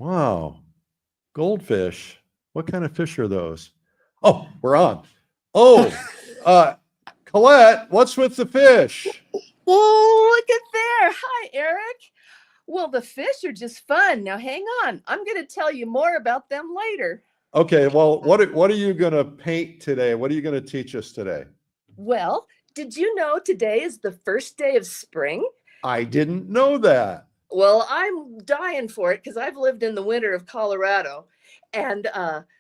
Wow. Goldfish. What kind of fish are those? Oh, we're on. Oh, Colette, what's with the fish? Oh, look at there. Hi, Eric. Well, the fish are just fun. Now, hang on. I'm going to tell you more about them later. Okay, well, what are you going to paint today? What are you going to teach us today? Well, did you know today is the first day of spring? I didn't know that. Well, I'm dying for it because I've lived in the winter of Colorado. And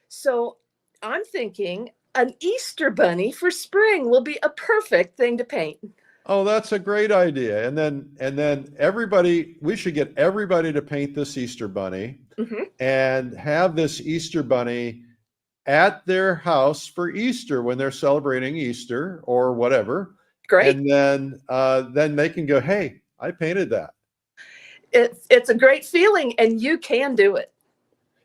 so I'm thinking an Easter bunny for spring will be a perfect thing to paint. Oh, that's a great idea. And then everybody, we should get everybody to paint this Easter bunny and have this Easter bunny at their house for Easter when they're celebrating Easter or whatever. Great. And then they can go, hey, I painted that. It's a great feeling, and you can do it.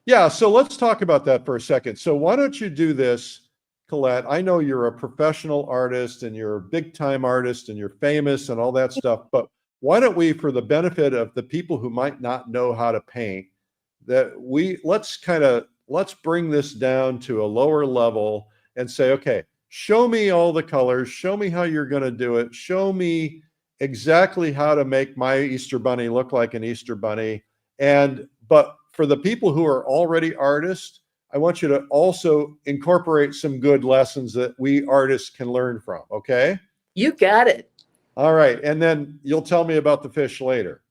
Yeah, so let's talk about that for a second. So why don't you do this, Colette? I know you're a professional artist and you're a big time artist and you're famous and all that stuff, but why don't we, for the benefit of the people who might not know how to paint, let's bring this down to a lower level and say, okay, show me all the colors, show me how you're going to do it, show me exactly how to make my Easter bunny look like an Easter bunny. But for the people who are already artists, I want you to also incorporate some good lessons that we artists can learn from, okay? You got it. All right, and then you'll tell me about the fish later.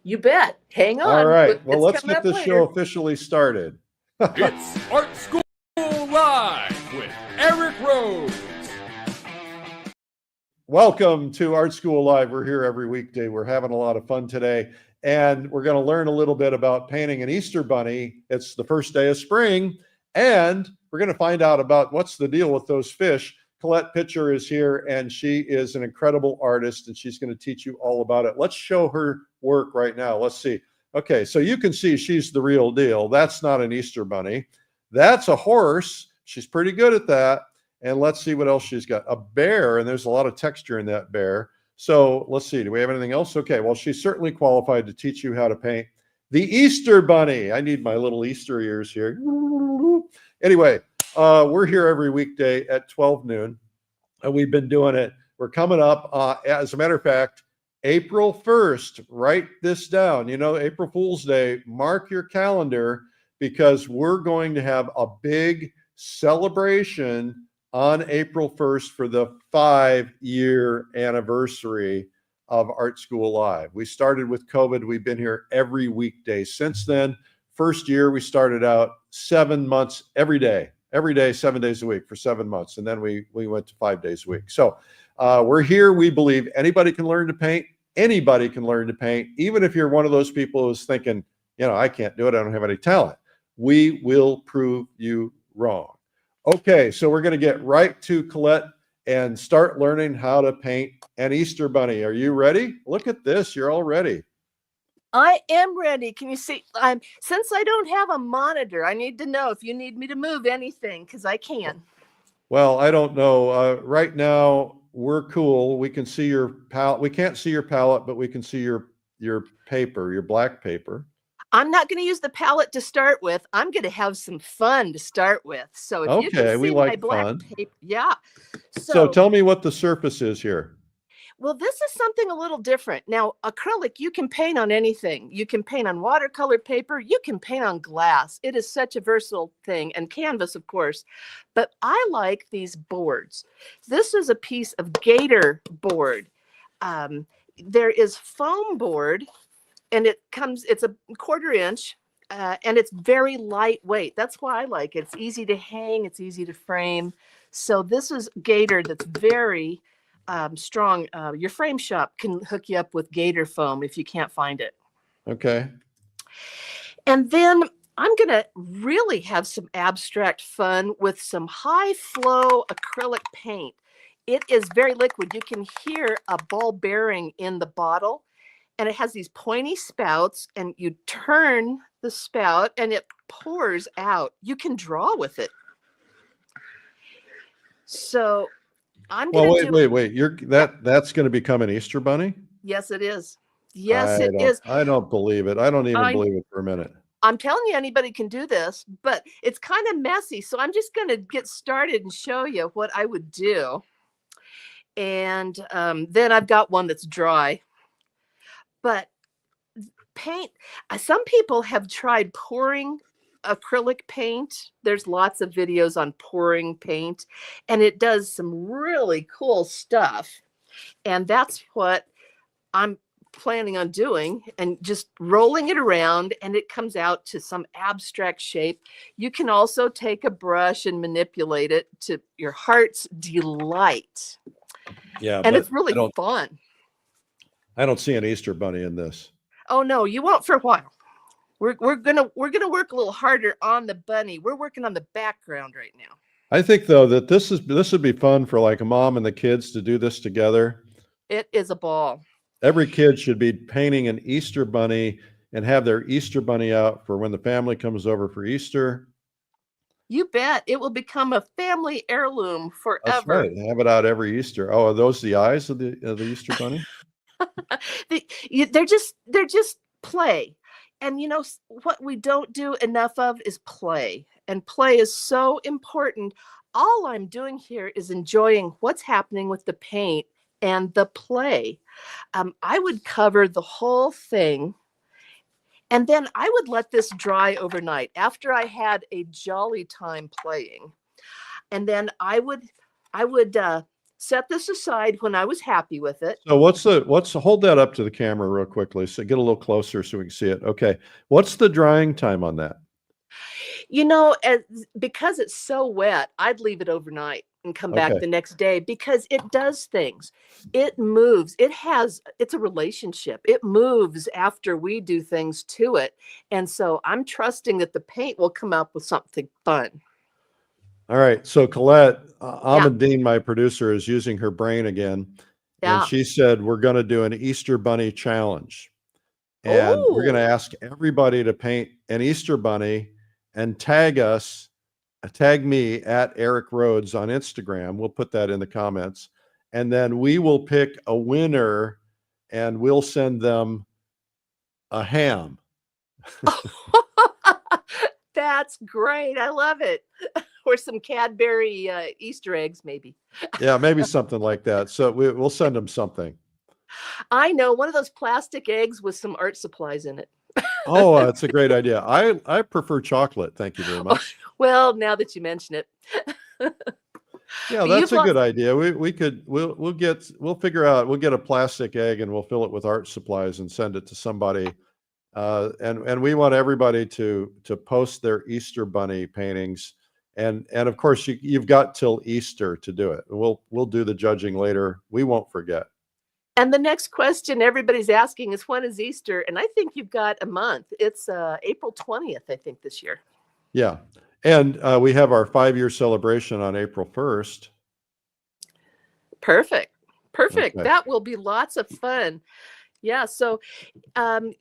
You bet. Hang on. All right, well, let's get the show officially started. It's Art School Live with Eric Rose. Welcome to Art School Live. We're here every weekday. We're having a lot of fun today. And we're going to learn a little bit about painting an Easter bunny. It's the first day of spring. And we're going to find out about what's the deal with those fish. Colette B is here, and she is an incredible artist, and she's going to teach you all about it. Let's show her work right now. Let's see. Okay, so you can see she's the real deal. That's not an Easter bunny. That's a horse. She's pretty good at that. And let's see what else she's got. A bear, and there's a lot of texture in that bear. So let's see, do we have anything else? Okay, well, she's certainly qualified to teach you how to paint the Easter bunny. I need my little Easter ears here. Anyway, we're here every weekday at 12 noon, and we've been doing it. We're coming up, as a matter of fact, April 1st, write this down. You know, April Fool's Day, mark your calendar, because we're going to have a big celebration on April 1st for the 5-year anniversary of Art School Live. We started with COVID. We've been here every weekday since then. First year, we started out 7 months, every day, 7 days a week for 7 months. And then we went to 5 days a week. So we're here. We believe anybody can learn to paint. Anybody can learn to paint. Even if you're one of those people who's thinking, you know, I can't do it, I don't have any talent. We will prove you wrong. Okay, so we're going to get right to Colette and start learning how to paint an Easter bunny. Are you ready? Look at this. You're all ready. I am ready. Can you see? Since I don't have a monitor, I need to know if you need me to move anything, because I can. Well, I don't know. Right now, we're cool. We can see your palette. We can't see your palette, but we can see your paper, your black paper. I'm not going to use the palette to start with. I'm going to have some fun to start with. So if you can see my black paper, yeah. So tell me what the surface is here. Well, this is something a little different. Now, acrylic, you can paint on anything. You can paint on watercolor paper. You can paint on glass. It is such a versatile thing, and canvas, of course. But I like these boards. This is a piece of gator board. There is foam board. And it's a 1/4 inch, and it's very lightweight. That's why I like it. It's easy to hang. It's easy to frame. So this is gator that's very strong. Your frame shop can hook you up with gator foam if you can't find it. Okay. And then I'm going to really have some abstract fun with some high flow acrylic paint. It is very liquid. You can hear a ball bearing in the bottle. And it has these pointy spouts, and you turn the spout and it pours out. You can draw with it. So I'm going to wait. That's going to become an Easter bunny? Yes, it is. Yes, it is. I don't believe it. I don't even believe it for a minute. I'm telling you, anybody can do this, but it's kind of messy. So I'm just going to get started and show you what I would do. And then I've got one that's dry. But paint, some people have tried pouring acrylic paint. There's lots of videos on pouring paint, and it does some really cool stuff. And that's what I'm planning on doing, and just rolling it around, and it comes out to some abstract shape. You can also take a brush and manipulate it to your heart's delight. Yeah, And but it's really fun. I don't see an Easter bunny in this. Oh no, you won't for a while. We're gonna work a little harder on the bunny. We're working on the background right now. I think though that this would be fun for like a mom and the kids to do this together. It is a ball. Every kid should be painting an Easter bunny and have their Easter bunny out for when the family comes over for Easter. You bet. It will become a family heirloom forever. That's right. Have it out every Easter. Oh, are those the eyes of the Easter bunny? They're just play. And you know what we don't do enough of is play. And play is so important. All I'm doing here is enjoying what's happening with the paint and the play. I would cover the whole thing, and then I would let this dry overnight after I had a jolly time playing. And then I would set this aside when I was happy with it. So hold that up to the camera real quickly. So get a little closer so we can see it. Okay. What's the drying time on that? You know, because it's so wet, I'd leave it overnight and come back the next day, because it does things. It moves. It's a relationship. It moves after we do things to it. And so I'm trusting that the paint will come up with something fun. All right. So Colette, Ahmadine, my producer, is using her brain again. Yeah. And she said, we're going to do an Easter bunny challenge. And we're going to ask everybody to paint an Easter bunny and tag me at Eric Rhodes on Instagram. We'll put that in the comments. And then we will pick a winner and we'll send them a ham. That's great. I love it. Or some Cadbury Easter eggs, maybe. Yeah, maybe something like that. So we'll send them something. I know, one of those plastic eggs with some art supplies in it. Oh, that's a great idea. I prefer chocolate. Thank you very much. Well, now that you mention it. Yeah, that's a good idea. We'll figure out, we'll get a plastic egg and we'll fill it with art supplies and send it to somebody. And we want everybody to post their Easter bunny paintings. And of course you've got till Easter to do it. We'll do the judging later. We won't forget. And the next question everybody's asking is, when is Easter? And I think you've got a month. It's April 20th, I think, this year. Yeah. And we have our 5-year celebration on April 1st. Perfect. Okay. That will be lots of fun. Yeah. So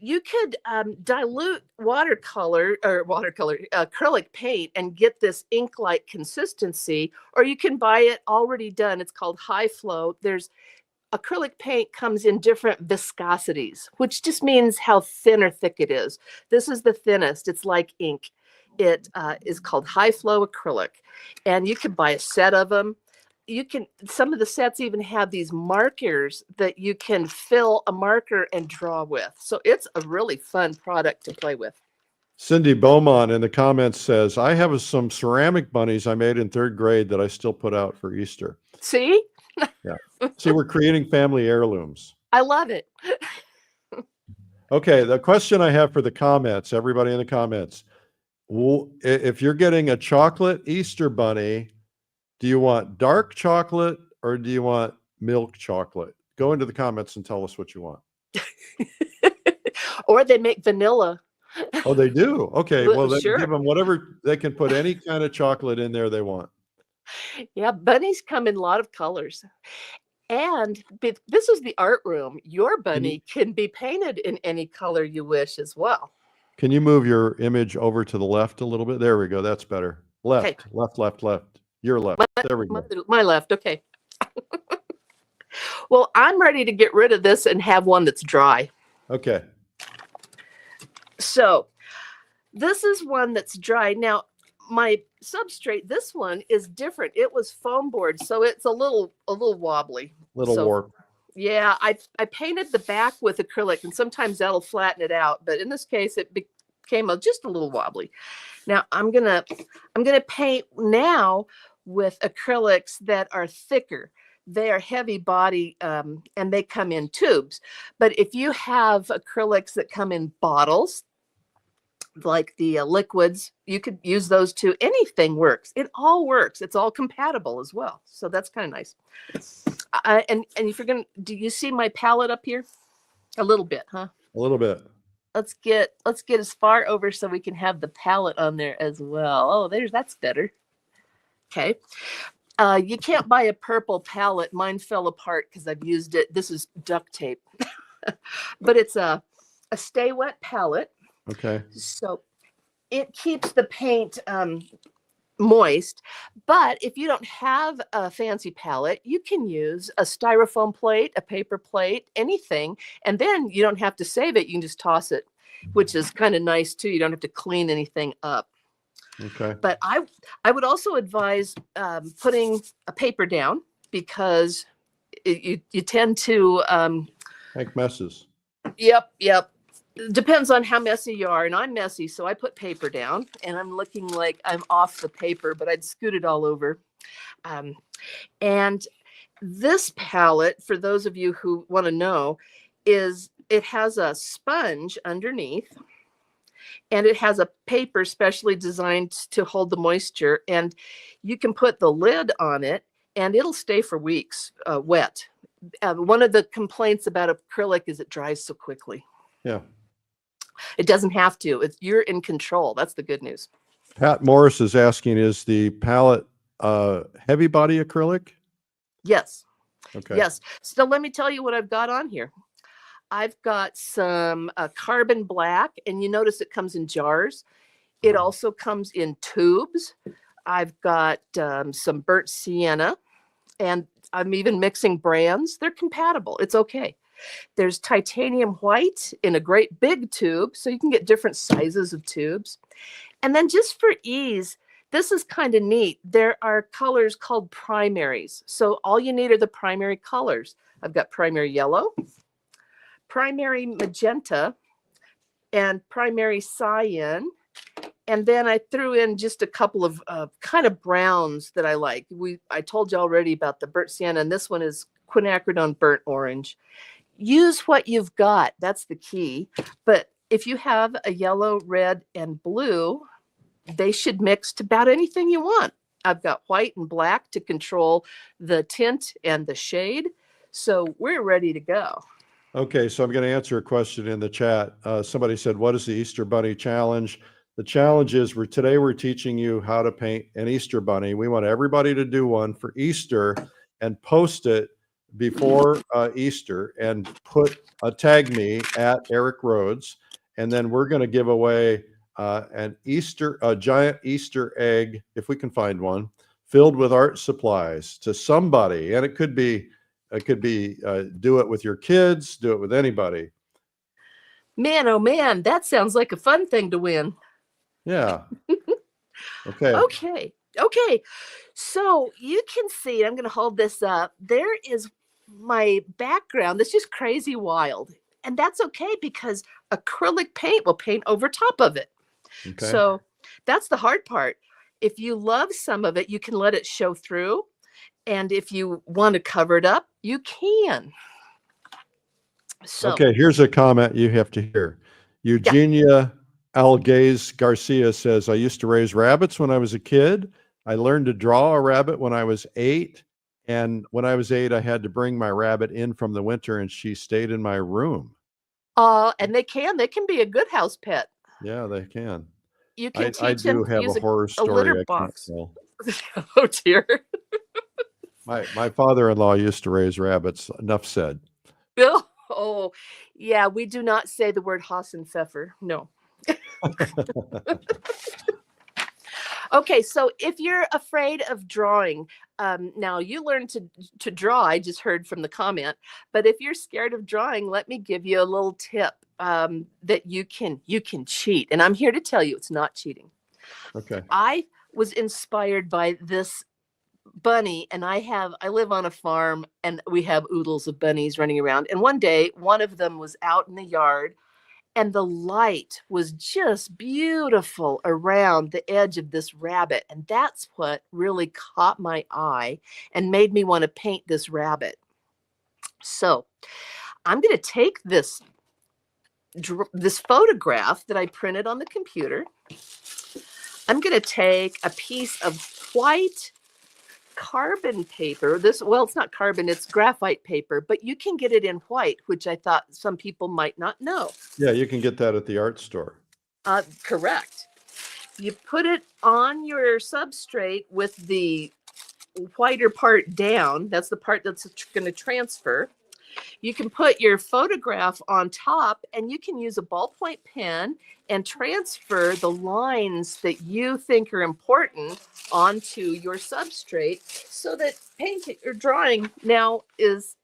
you could dilute acrylic paint and get this ink-like consistency, or you can buy it already done. It's called high flow. Acrylic paint comes in different viscosities, which just means how thin or thick it is. This is the thinnest. It's like ink. It is called high flow acrylic, and you can buy a set of them. Some of the sets even have these markers that you can fill a marker and draw with. So it's a really fun product to play with. Cindy Beaumont in the comments says, I have some ceramic bunnies I made in 3rd grade that I still put out for Easter. See? Yeah. See, we're creating family heirlooms. I love it. Okay, the question I have for the comments, everybody in the comments, if you're getting a chocolate Easter bunny, do you want dark chocolate or do you want milk chocolate? Go into the comments and tell us what you want. Or they make vanilla. Oh, they do? Okay, well, then Sure. give them whatever. They can put any kind of chocolate in there they want. Yeah, bunnies come in a lot of colors. And this is the art room. Your bunny can be painted in any color you wish as well. Can you move your image over to the left a little bit? There we go. That's better. Left, Okay. left. Your left. There we go. My left. Okay. Well, I'm ready to get rid of this and have one that's dry. Okay. So This is one that's dry. Now, my substrate, this one is different. It was foam board, so it's a little wobbly. Little So, warp. yeah, I painted the back with acrylic, and sometimes that'll flatten it out. But in this case, it became just a little wobbly. Now I'm gonna paint now with acrylics that are thicker. They are heavy body, and they come in tubes. But if you have acrylics that come in bottles, like the liquids, you could use those too. Anything works. It all works. It's all compatible as well. So that's kind of nice. And if you're gonna, do you see my palette up here? A little bit, huh? A little bit. Let's get as far over so we can have the palette on there as well. Oh, that's better. Okay. You can't buy a purple palette. Mine fell apart because I've used it. This is duct tape, but it's a stay wet palette. Okay. So it keeps the paint moist. But if you don't have a fancy palette, you can use a styrofoam plate, a paper plate, anything. And then you don't have to save it. You can just toss it, which is kind of nice too. You don't have to clean anything up. Okay. But I would also advise putting a paper down, because you tend to Make messes. Yep. Depends on how messy you are, and I'm messy, so I put paper down, and I'm looking like I'm off the paper, but I'd scoot it all over. And this palette, for those of you who want to know, it has a sponge underneath, and it has a paper specially designed to hold the moisture, and you can put the lid on it, and it'll stay for weeks wet. One of the complaints about acrylic is it dries so quickly. Yeah. It doesn't have to. You're in control. That's the good news. Pat Morris is asking, is the palette heavy body acrylic? Yes. Okay. Yes. So let me tell you what I've got on here. I've got some carbon black, and you notice it comes in jars. It also comes in tubes. I've got some burnt sienna, and I'm even mixing brands. They're compatible. It's okay. There's titanium white in a great big tube, so you can get different sizes of tubes. And then just for ease, this is kind of neat. There are colors called primaries. So all you need are the primary colors. I've got primary yellow, primary magenta, and primary cyan. And then I threw in just a couple of kind of browns that I like. I told you already about the burnt sienna, and this one is quinacridone burnt orange. Use what you've got. That's the key. But if you have a yellow, red, and blue, they should mix to about anything you want. I've got white and black to control the tint and the shade. So we're ready to go. Okay, so I'm going to answer a question in the chat. Somebody said, what is the Easter Bunny challenge? The challenge is today we're teaching you how to paint an Easter bunny. We want everybody to do one for Easter and post it before Easter and tag me at Eric Rhodes, and then we're going to give away a giant Easter egg, if we can find one, filled with art supplies to somebody. And it could be do it with your kids, do it with anybody. Man, oh man, that sounds like a fun thing to win. Yeah. Okay. Okay. So you can see, I'm going to hold this up. There is my background. That's just crazy wild. And that's okay, because acrylic paint will paint over top of it. Okay. So that's the hard part. If you love some of it, you can let it show through. And if you want to cover it up, you can. So, okay, here's a comment you have to hear. Eugenia Algaze Garcia says, I used to raise rabbits when I was a kid. I learned to draw a rabbit when I was 8. And when I was 8, I had to bring my rabbit in from the winter, and she stayed in my room. And they can be a good house pet. Yeah, they can. You can I teach them do to have use a horror story. litter box. Oh dear. My father-in-law used to raise rabbits. Enough said. Oh, yeah. We do not say the word 𝗂𝗂𝘁𝗵. No. Okay, so if you're afraid of drawing, now you learn to draw. I just heard from the comment, but if you're scared of drawing, let me give you a little tip that you can cheat. And I'm here to tell you, it's not cheating. Okay. I was inspired by this bunny, and I live on a farm, and we have oodles of bunnies running around. And one day, one of them was out in the yard, and the light was just beautiful around the edge of this rabbit. And that's what really caught my eye and made me want to paint this rabbit. So I'm going to take this photograph that I printed on the computer. I'm going to take a piece of white carbon paper. Well, it's not carbon, it's graphite paper, but you can get it in white, which I thought some people might not know. Yeah, you can get that at the art store. Correct. You put it on your substrate with the whiter part down. That's the part that's going to transfer. You can put your photograph on top, and you can use a ballpoint pen and transfer the lines that you think are important onto your substrate, so that painting or drawing now it's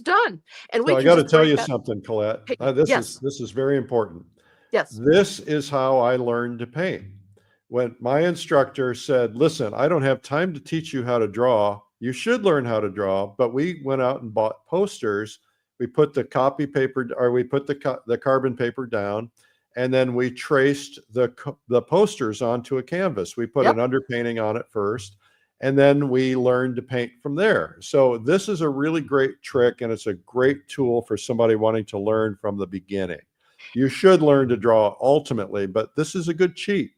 done. And we So I can got to just tell break you that- something, Colette. Yes. This is very important. Yes. This is how I learned to paint. When my instructor said, listen, I don't have time to teach you how to draw. You should learn how to draw. But we went out and bought posters. We put the copy paper, or we put the carbon paper down, and then we traced the posters onto a canvas. We put an underpainting on it first, and then we learned to paint from there. So this is a really great trick, and it's a great tool for somebody wanting to learn from the beginning. You should learn to draw ultimately, but this is a good cheat.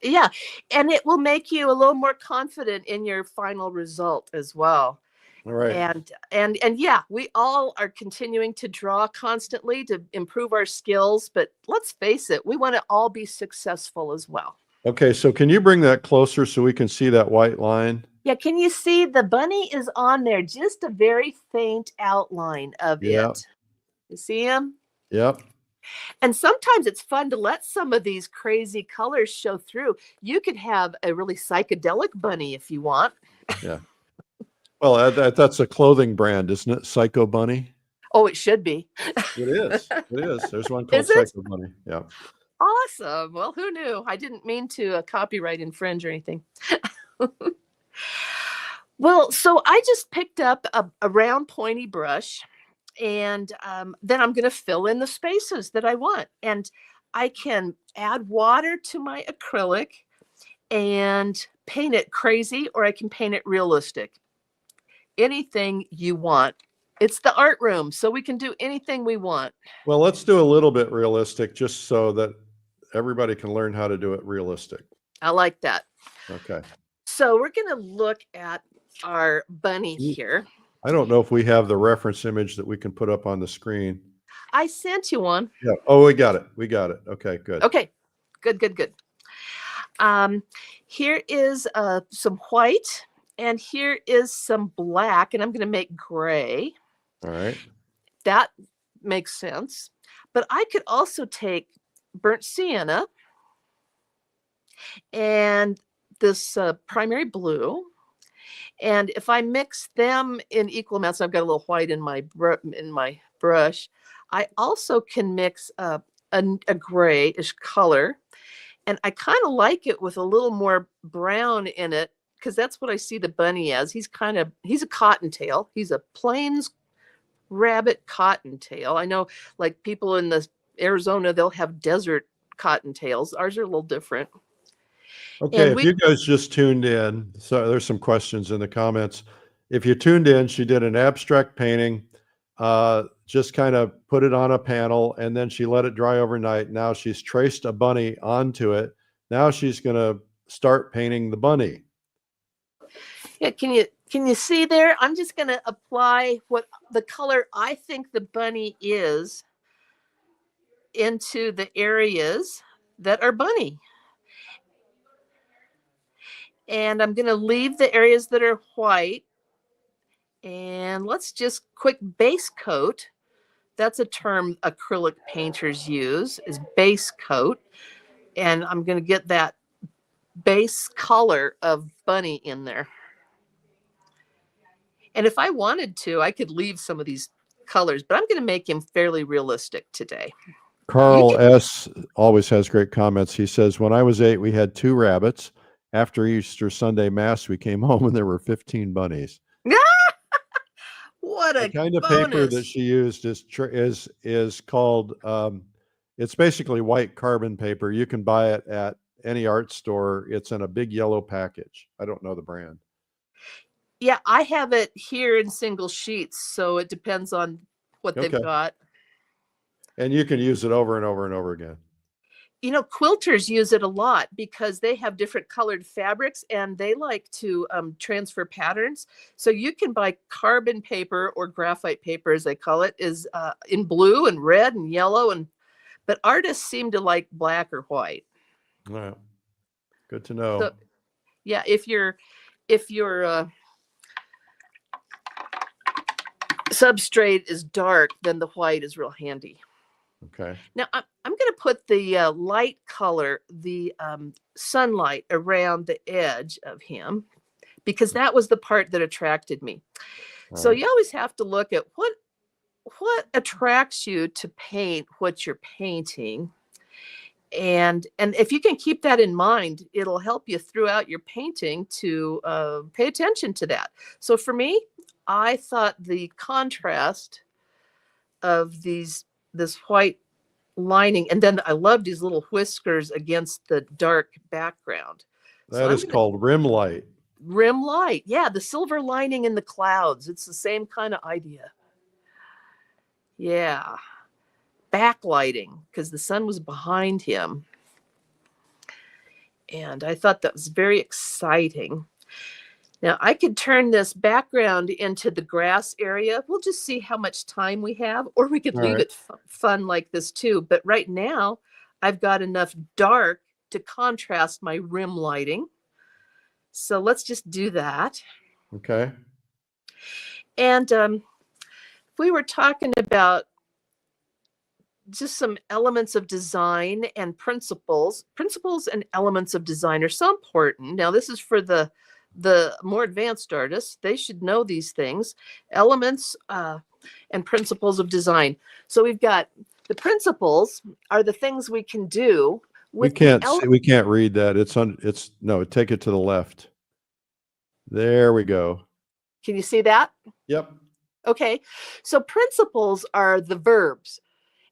Yeah, and it will make you a little more confident in your final result as well. All right. And yeah, we all are continuing to draw constantly to improve our skills, but let's face it, we want to all be successful as well. Okay, so can you bring that closer so we can see that white line? Yeah, can you see the bunny is on there? Just a very faint outline of it. You see him? Yep. And sometimes it's fun to let some of these crazy colors show through. You could have a really psychedelic bunny if you want. Yeah. Well, that's a clothing brand, isn't it? Psycho Bunny? Oh, it should be. It is. It is. There's one called Is it? Psycho Bunny. Yeah. Awesome. Well, who knew? I didn't mean to copyright infringe or anything. Well, so I just picked up a round pointy brush, and then I'm going to fill in the spaces that I want. And I can add water to my acrylic and paint it crazy, or I can paint it realistic. Anything you want. It's the art room, so we can do anything we want. Well, let's do a little bit realistic just so that everybody can learn how to do it realistic. I like that. Okay. So we're going to look at our bunny here. I don't know if we have the reference image that we can put up on the screen. I sent you one. Yeah. Oh, we got it. We got it. Okay, good. Okay, good. Here is some white, and here is some black, and I'm going to make gray. All right. That makes sense. But I could also take burnt sienna and this primary blue. And if I mix them in equal amounts, I've got a little white in my brush. I also can mix a grayish color, and I kind of like it with a little more brown in it, because that's what I see the bunny as. He's a cottontail. He's a plains rabbit cottontail. I know, like, people in Arizona, they'll have desert cottontails. Ours are a little different. Okay, if you guys just tuned in, so there's some questions in the comments. If you tuned in, she did an abstract painting, just kind of put it on a panel, and then she let it dry overnight. Now she's traced a bunny onto it. Now she's going to start painting the bunny. Yeah, can you see there? I'm just going to apply what the color I think the bunny is into the areas that are bunny. And I'm going to leave the areas that are white. And let's just quick base coat. That's a term acrylic painters use, is base coat. And I'm going to get that base color of bunny in there. And if I wanted to, I could leave some of these colors, but I'm going to make him fairly realistic today. Carl S. always has great comments. He says, when I was 8, we had 2 rabbits. After Easter Sunday Mass, we came home and there were 15 bunnies. What a The kind of bonus. paper that she used is called, it's basically white carbon paper. You can buy it at any art store. It's in a big yellow package. I don't know the brand. Yeah, I have it here in single sheets, so it depends on what they've got. And you can use it over and over and over again. You know, quilters use it a lot because they have different colored fabrics and they like to transfer patterns. So you can buy carbon paper or graphite paper, as they call it, is in blue and red and yellow, but artists seem to like black or white. Wow, good to know. So, yeah, if your substrate is dark, then the white is real handy. Okay. Now I'm going to put the light color, the sunlight around the edge of him, because that was the part that attracted me. So you always have to look at what attracts you to paint what you're painting. And if you can keep that in mind, it'll help you throughout your painting to pay attention to that. So for me, I thought the contrast of this white lining, and then I loved these little whiskers against the dark background. That is called rim light. Rim light. Yeah, the silver lining in the clouds. It's the same kind of idea. Yeah. Backlighting, because the sun was behind him. And I thought that was very exciting. Now I could turn this background into the grass area. We'll just see how much time we have, or we could leave it fun like this too. But right now I've got enough dark to contrast my rim lighting. So let's just do that. Okay. And if we were talking about just some elements of design and principles and elements of design are so important. Now this is for the more advanced artists. They should know these things, elements and principles of design. So we've got the principles are the things we can do. We can't read that. No, take it to the left. There we go. Can you see that? Yep. Okay. So principles are the verbs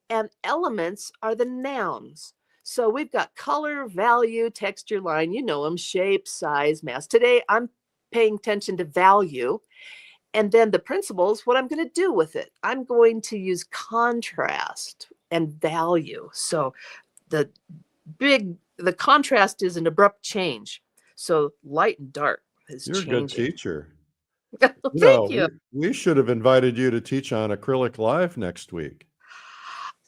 and elements are the nouns. So we've got color, value, texture, line, you know them, shape, size, mass. Today, I'm paying attention to value. And then the principles, what I'm going to do with it. I'm going to use contrast and value. So the contrast is an abrupt change. So light and dark is changing. You're a good teacher. Thank you. We should have invited you to teach on Acrylic Live next week.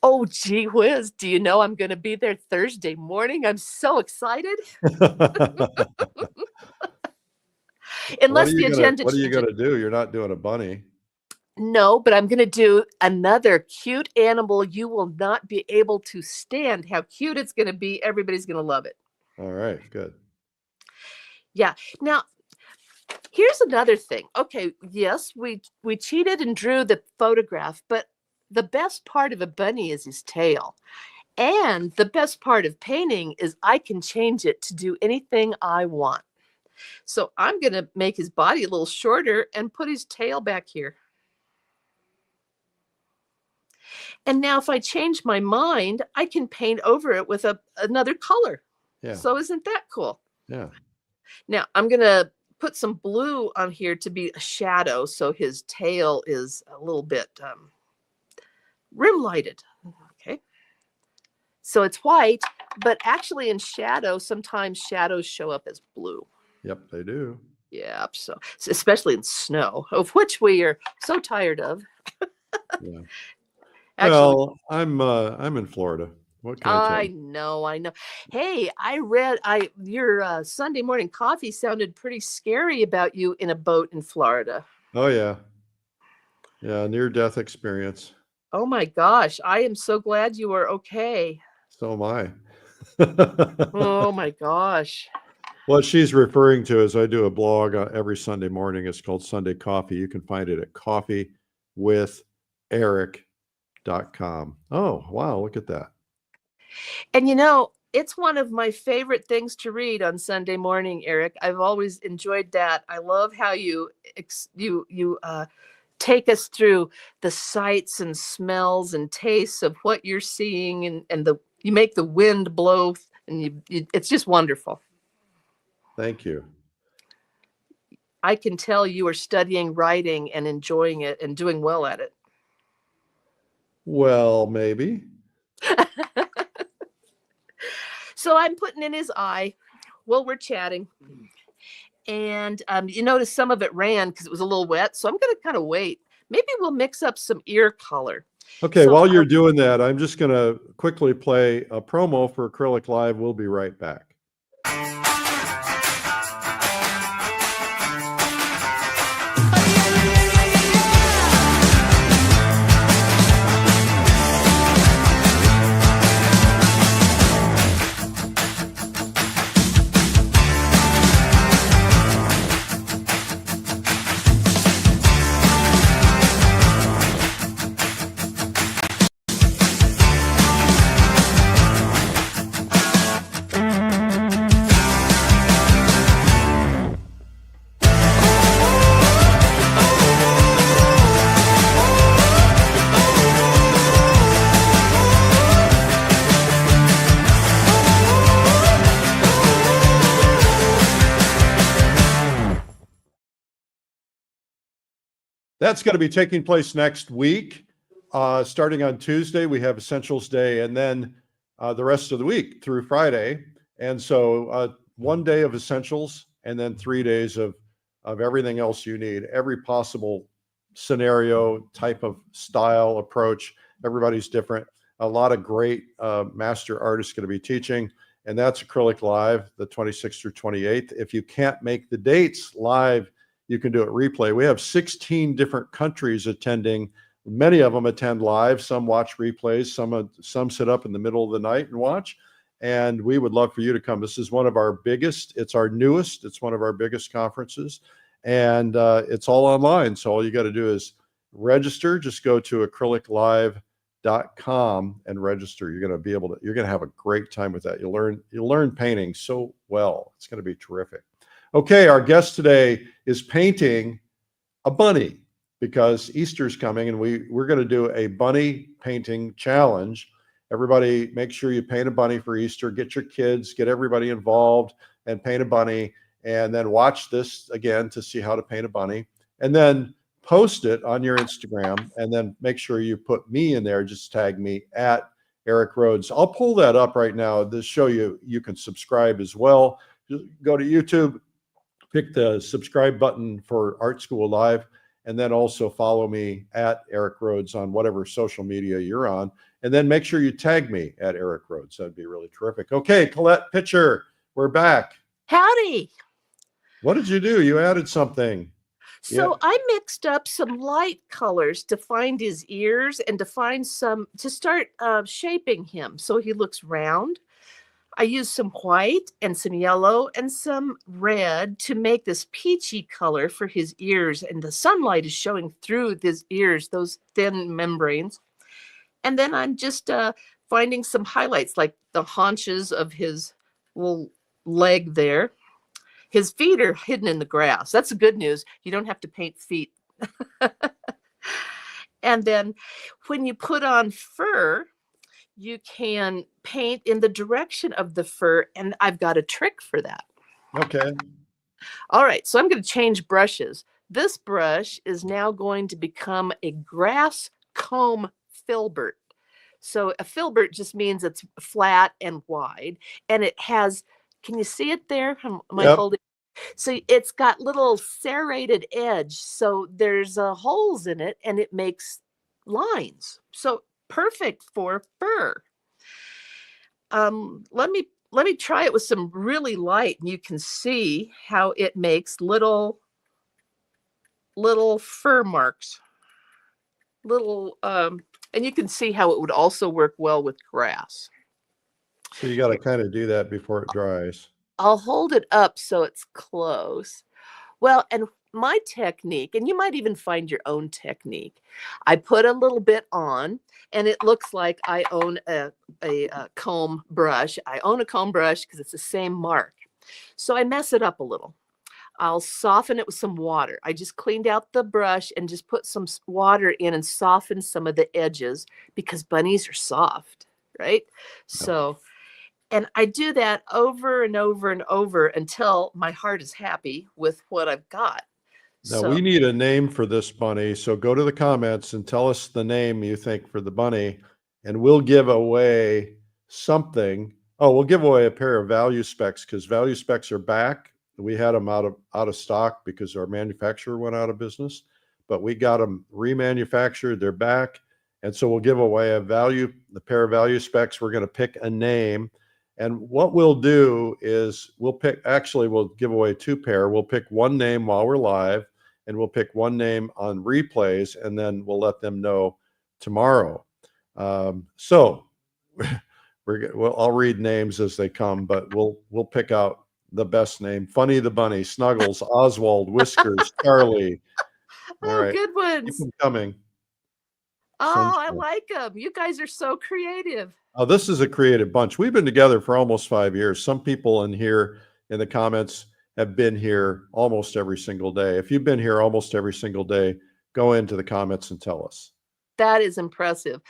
Oh, gee whiz. Do you know I'm going to be there Thursday morning? I'm so excited. Unless the agenda changes. What are you going to do? You're not doing a bunny. No, but I'm going to do another cute animal you will not be able to stand how cute it's going to be. Everybody's going to love it. All right, good. Yeah. Now, here's another thing. Okay, yes, we cheated and drew the photograph, but the best part of a bunny is his tail. And the best part of painting is I can change it to do anything I want. So I'm going to make his body a little shorter and put his tail back here. And now if I change my mind, I can paint over it with another color. Yeah. So isn't that cool? Yeah. Now I'm going to put some blue on here to be a shadow. So his tail is a little bit rim lighted. Okay. So it's white, but actually in shadow, sometimes shadows show up as blue. Yep, they do. Yep. So especially in snow, of which we are so tired of. Yeah. Actually, well, I'm in Florida. What can I tell you? I know. Hey, I read your Sunday morning coffee sounded pretty scary about you in a boat in Florida. Oh yeah. Yeah, near-death experience. Oh my gosh, I am so glad you are okay. So am I. Oh my gosh. What she's referring to is I do a blog every Sunday morning. It's called Sunday Coffee. You can find it at 𝗂𝗶𝗁𝘁.com. Oh, wow. Look at that. And it's one of my favorite things to read on Sunday morning, Eric. I've always enjoyed that. I love how you take us through the sights and smells and tastes of what you're seeing, and you make the wind blow, and it's just wonderful. Thank you. I can tell you are studying writing and enjoying it and doing well at it. Well, maybe. So I'm putting in his eye while we're chatting. And you notice some of it ran because it was a little wet. So I'm going to kind of wait. Maybe we'll mix up some ear color. Okay, So, while you're doing that, I'm just going to quickly play a promo for Acrylic Live. We'll be right back. That's going to be taking place next week. Starting on Tuesday, we have Essentials Day, and then the rest of the week through Friday. And so 1 day of essentials, and then 3 days of everything else you need, every possible scenario, type of style, approach. Everybody's different. A lot of great master artists going to be teaching, and that's Acrylic Live, the 26th through 28th. If you can't make the dates live, you can do it replay. We have 16 different countries attending. Many of them attend live. Some watch replays. Some sit up in the middle of the night and watch. And we would love for you to come. This is one of our biggest. It's our newest. It's one of our biggest conferences, and it's all online. So all you got to do is register. Just go to acryliclive.com and register. You're going to be able to. You're going to have a great time with that. You'll learn painting so well. It's going to be terrific. Okay, our guest today is painting a bunny because Easter's coming, and we're going to do a bunny painting challenge. Everybody, make sure you paint a bunny for Easter. Get your kids, get everybody involved, and paint a bunny. And then watch this again to see how to paint a bunny. And then post it on your Instagram. And then make sure you put me in there. Just tag me at Eric Rhodes. I'll pull that up right now to show you. You can subscribe as well. Just go to YouTube. Pick the subscribe button for Art School Live, and then also follow me at Eric Rhodes on whatever social media you're on. And then make sure you tag me at Eric Rhodes. That'd be really terrific. Okay, Colette B, we're back. Howdy. What did you do? You added something. So I mixed up some light colors to find his ears and to start shaping him so he looks round. I used some white and some yellow and some red to make this peachy color for his ears. And the sunlight is showing through his ears, those thin membranes. And then I'm just finding some highlights like the haunches of his little leg there. His feet are hidden in the grass. That's the good news. You don't have to paint feet. And then when you put on fur, you can paint in the direction of the fur, and I've got a trick for that. Okay. All right, so I'm going to change brushes. This brush is now going to become a grass comb filbert. So a filbert just means it's flat and wide, and it has, can you see it there? Am I holding? So it's got little serrated edge, so there's holes in it, and it makes lines. So perfect for fur. Let me try it with some really light, and you can see how it makes little fur marks. And you can see how it would also work well with grass. So you got to kind of do that before it dries. I'll hold it up so it's close. Well, and my technique, and you might even find your own technique. I put a little bit on, and it looks like I own a comb brush. I own a comb brush because it's the same mark. So I mess it up a little. I'll soften it with some water. I just cleaned out the brush and just put some water in and soften some of the edges because bunnies are soft, right? So, and I do that over and over and over until my heart is happy with what I've got. Now So we need a name for this bunny. So go to the comments and tell us the name you think for the bunny, and we'll give away something. Oh, we'll give away a pair of value specs because value specs are back. We had them out of stock because our manufacturer went out of business, but we got them remanufactured. They're back. And so we'll give away a pair of value specs. We're going to pick a name. And what we'll do is we'll give away 2 pair. We'll pick one name while we're live, and we'll pick one name on replays, and then we'll let them know tomorrow. So I'll read names as they come, but we'll pick out the best name. Funny the Bunny, Snuggles, Oswald, Whiskers, Charlie. All oh, right. good Keep ones. them coming. Oh, I Sunshine. like them. You guys are so creative. Oh, this is a creative bunch. We've been together for almost 5 years. Some people in here in the comments have been here almost every single day. If you've been here almost every single day, go into the comments and tell us. That is impressive.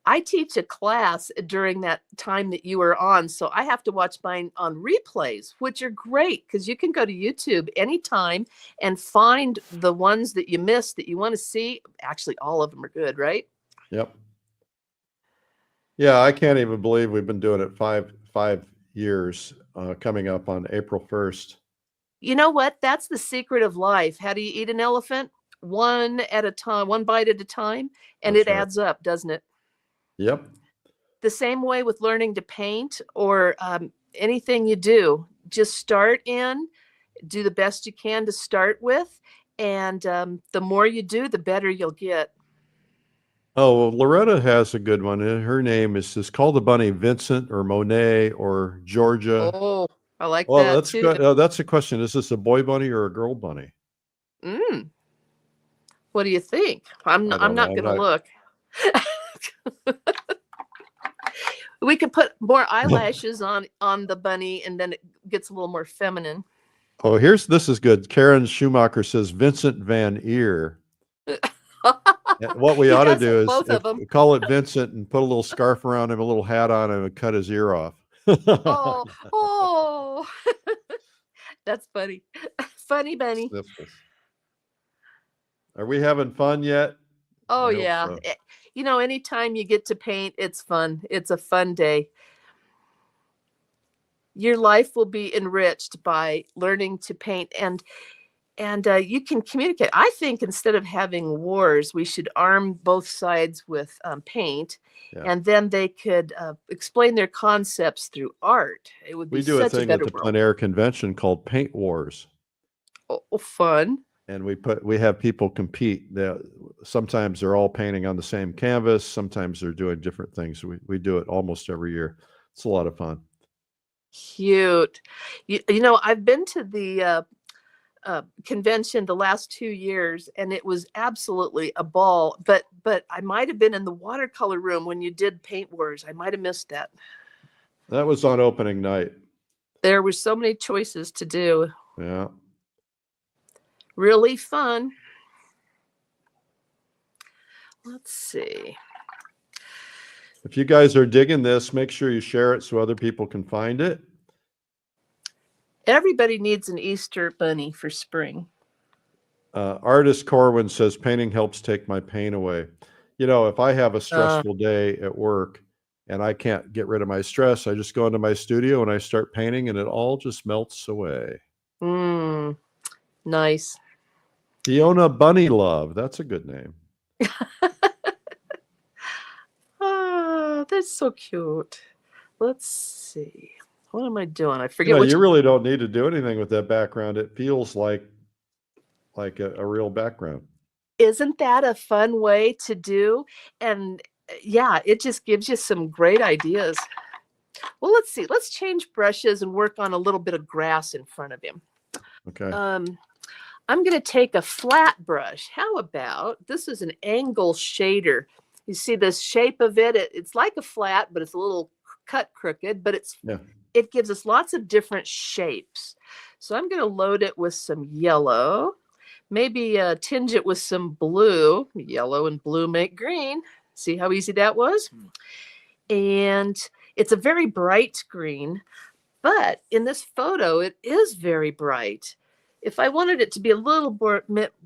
I teach a class during that time that you were on, so I have to watch mine on replays, which are great because you can go to YouTube anytime and find the ones that you missed that you want to see. Actually, all of them are good, right? Yep. Yeah, I can't even believe we've been doing it five years, coming up on April 1st. You know what? That's the secret of life. How do you eat an elephant? One at a time, one bite at a time, and That's it right. adds up, doesn't it? Yep. The same way with learning to paint or anything you do, just start in, do the best you can to start with. And the more you do, the better you'll get. Oh, well, Loretta has a good one. Her name is called the bunny Vincent or Monet or Georgia. Oh, I like Well, that that's too. good. That's a question. Is this a boy bunny or a girl bunny? What do you think? I'm I don't not know. going to look. We could put more eyelashes on the bunny, and then it gets a little more feminine. Oh, this is good. Karen Schumacher says Vincent Van Ear. What we ought to do is both of them. call it Vincent and put a little scarf around him, a little hat on him, and cut his ear off. Oh, that's funny. Funny bunny. Are we having fun yet? Oh, yeah. So. You know, anytime you get to paint, it's fun. It's a fun day. Your life will be enriched by learning to paint, and you can communicate. I think instead of having wars, we should arm both sides with paint, and then they could explain their concepts through art. It would be such a better world. We do a thing at the plein air convention called Paint Wars. Oh, fun. And we have people compete. Sometimes they're all painting on the same canvas. Sometimes they're doing different things. We do it almost every year. It's a lot of fun. Cute. You know, I've been to the convention the last 2 years, and it was absolutely a ball. But I might have been in the watercolor room when you did Paint Wars. I might have missed that. That was on opening night. There were so many choices to do. Yeah. Really fun. Let's see. If you guys are digging this, make sure you share it so other people can find it. Everybody needs an Easter bunny for spring. Artist Corwin says, painting helps take my pain away. You know, if I have a stressful day at work and I can't get rid of my stress, I just go into my studio and I start painting and it all just melts away. Nice. 𝗘𝘀𝘀𝘁𝗄𝗏 Bunny Love. That's a good name. Oh, that's so cute. Let's see. What am I doing? I forget. You really don't need to do anything with that background. It feels like a real background. Isn't that a fun way to do? And yeah, it just gives you some great ideas. Well, let's see. Let's change brushes and work on a little bit of grass in front of him. Okay. I'm going to take a flat brush. How about, this is an angle shader. You see the shape of it? It's like a flat, but it's a little cut crooked, but it gives us lots of different shapes. So I'm going to load it with some yellow, maybe tinge it with some blue. Yellow and blue make green. See how easy that was? And it's a very bright green, but in this photo, it is very bright. If I wanted it to be a little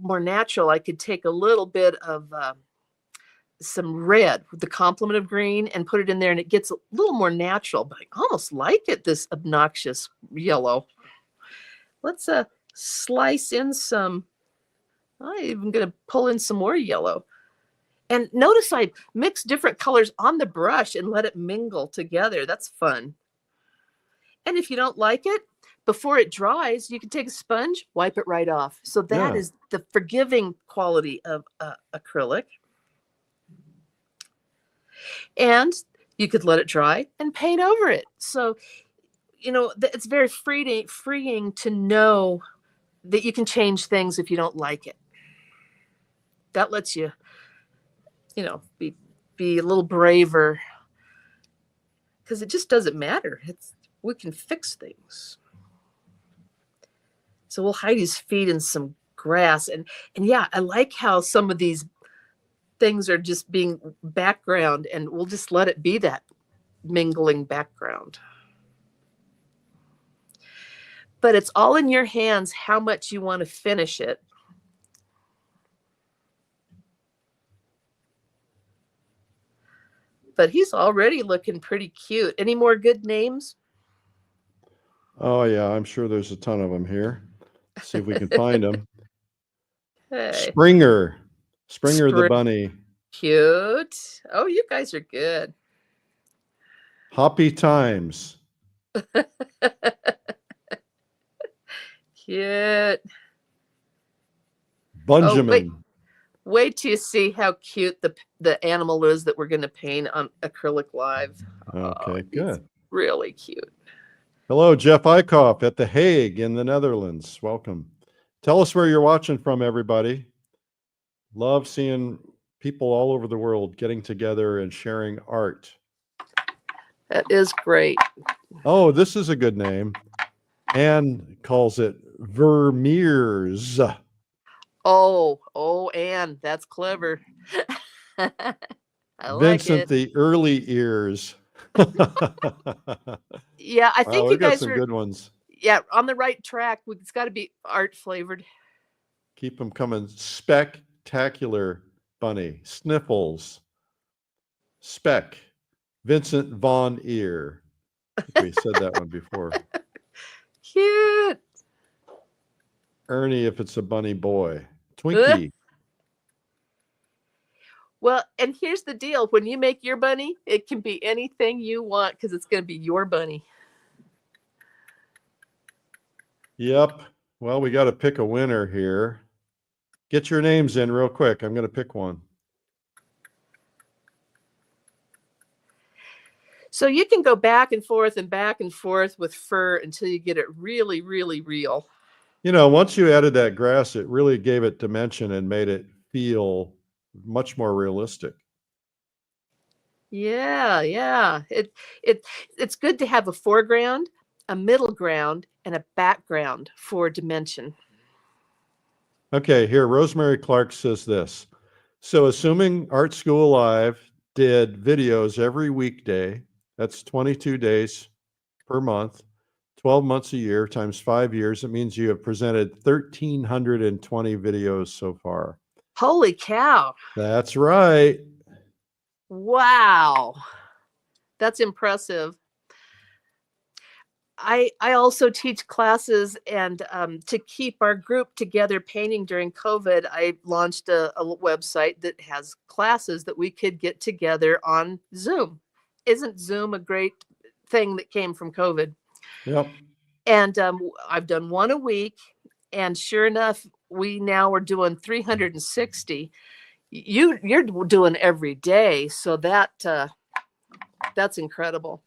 more natural, I could take a little bit of some red with the complement of green and put it in there, and it gets a little more natural, but I almost like it, this obnoxious yellow. Let's slice in some. I'm even going to pull in some more yellow. And notice I mix different colors on the brush and let it mingle together. That's fun. And if you don't like it, before it dries, you can take a sponge, wipe it right off. So that is the forgiving quality of acrylic. And you could let it dry and paint over it. So, you know, it's very freeing to know that you can change things if you don't like it. That lets you, you know, be a little braver, because it just doesn't matter. We can fix things. So we'll hide his feet in some grass. And yeah, I like how some of these things are just being background, and we'll just let it be that mingling background. But it's all in your hands how much you want to finish it. But he's already looking pretty cute. Any more good names? Oh, yeah, I'm sure there's a ton of them here. Let's see if we can find them. Hey. Springer the bunny. Cute. Oh, you guys are good. Happy Times. Cute. Benjamin. Oh, wait till you see how cute the animal is that we're going to paint on Acrylic Live. Okay, good. Really cute. Hello, 𝗣𝗶𝗁𝘁 at The Hague in the Netherlands. Welcome. Tell us where you're watching from, everybody. Love seeing people all over the world getting together and sharing art. That is great. Oh, this is a good name. Anne calls it 𝗣𝗶𝗁𝘁. Oh, Anne, that's clever. I Vincent like it. the early ears. Yeah, I think you got guys some are good ones. Yeah, on the right track. It's got to be art flavored. Keep them coming. Spectacular bunny. Sniffles. Speck. Vincent Von Ear. I think we said that one before. Cute. Ernie, if it's a bunny boy. Twinkie. Well, and here's the deal. When you make your bunny, it can be anything you want because it's going to be your bunny. Yep. Well, we got to pick a winner here. Get your names in real quick. I'm going to pick one. So you can go back and forth with fur until you get it really, really real. You know, once you added that grass, it really gave it dimension and made it feel much more realistic. Yeah. It's good to have a foreground, a middle ground, and a background for dimension. Okay, here, Rosemary Clark says this. So assuming Art School Live did videos every weekday, that's 22 days per month, 12 months a year times 5 years. It means you have presented 1,320 videos so far. Holy cow. That's right. Wow. That's impressive. I also teach classes, and to keep our group together painting during COVID, I launched a website that has classes that we could get together on Zoom. Isn't Zoom a great thing that came from COVID? Yep. And I've done one a week, and sure enough, we now are doing 360. You're doing every day, so that's incredible.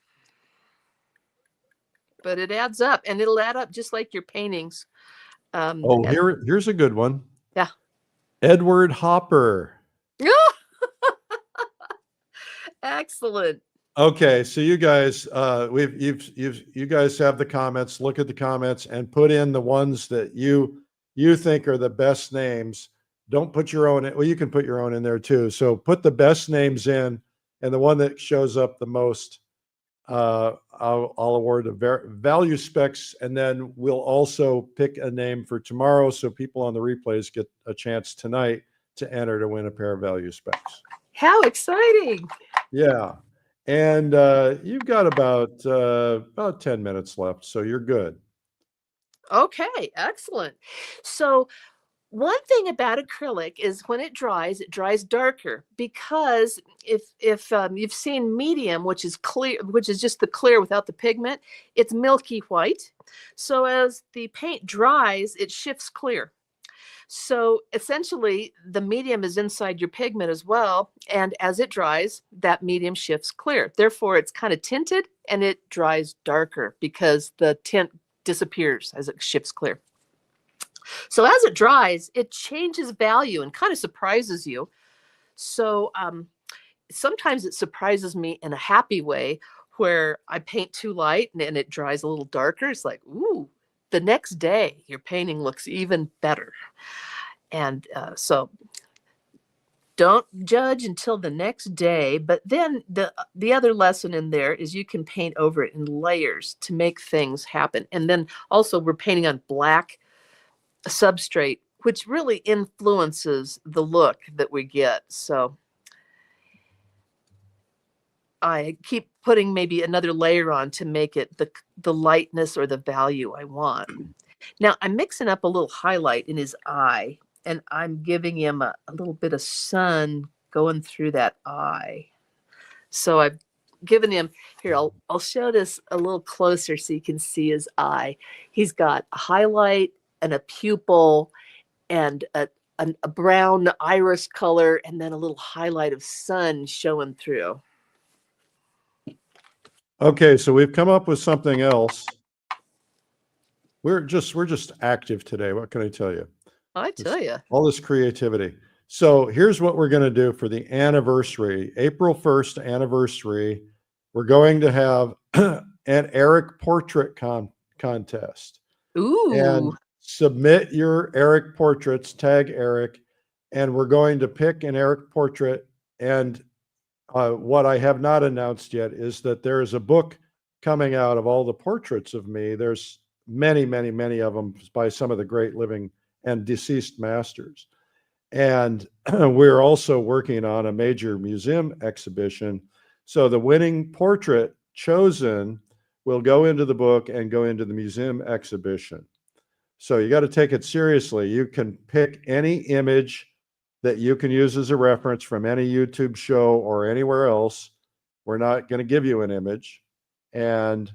but it adds up, and it'll add up just like your paintings. Oh, here's a good one. Yeah. 𝗣𝗶𝗁𝘁. Excellent. Okay, so you guys, you guys have the comments. Look at the comments and put in the ones that you think are the best names. Don't put your own. Well, you can put your own in there too. So put the best names in, and the one that shows up the most, I'll award a value specs, and then we'll also pick a name for tomorrow, so people on the replays get a chance tonight to enter to win a pair of value specs. How exciting! Yeah. And you've got about 10 minutes left, so you're good. Okay, excellent. So one thing about acrylic is when it dries darker, because if you've seen medium, which is clear, which is just the clear without the pigment, it's milky white. So as the paint dries, it shifts clear. So essentially, the medium is inside your pigment as well, and as it dries, that medium shifts clear. Therefore, it's kind of tinted, and it dries darker because the tint disappears as it shifts clear. So as it dries, it changes value and kind of surprises you. So sometimes it surprises me in a happy way, where I paint too light and it dries a little darker. It's like, ooh, the next day your painting looks even better. And so don't judge until the next day. But then the other lesson in there is you can paint over it in layers to make things happen. And then also we're painting on black substrate, which really influences the look that we get. So I keep putting maybe another layer on to make it the lightness or the value I want. Now I'm mixing up a little highlight in his eye, and I'm giving him a little bit of sun going through that eye. So I've given him, here, I'll show this a little closer so you can see his eye. He's got a highlight and a pupil and a brown iris color, and then a little highlight of sun showing through. Okay, so we've come up with something else. We're just active today. What can I tell you? I tell you. All this creativity. So here's what we're going to do for the anniversary, April 1st anniversary. We're going to have an Eric portrait contest. Ooh. And submit your Eric portraits, tag Eric, and we're going to pick an Eric portrait. And what I have not announced yet is that there is a book coming out of all the portraits of me. There's many, many, many of them by some of the great living and deceased masters. And we're also working on a major museum exhibition. So the winning portrait chosen will go into the book and go into the museum exhibition. So you got to take it seriously. You can pick any image that you can use as a reference from any YouTube show or anywhere else. We're not going to give you an image, and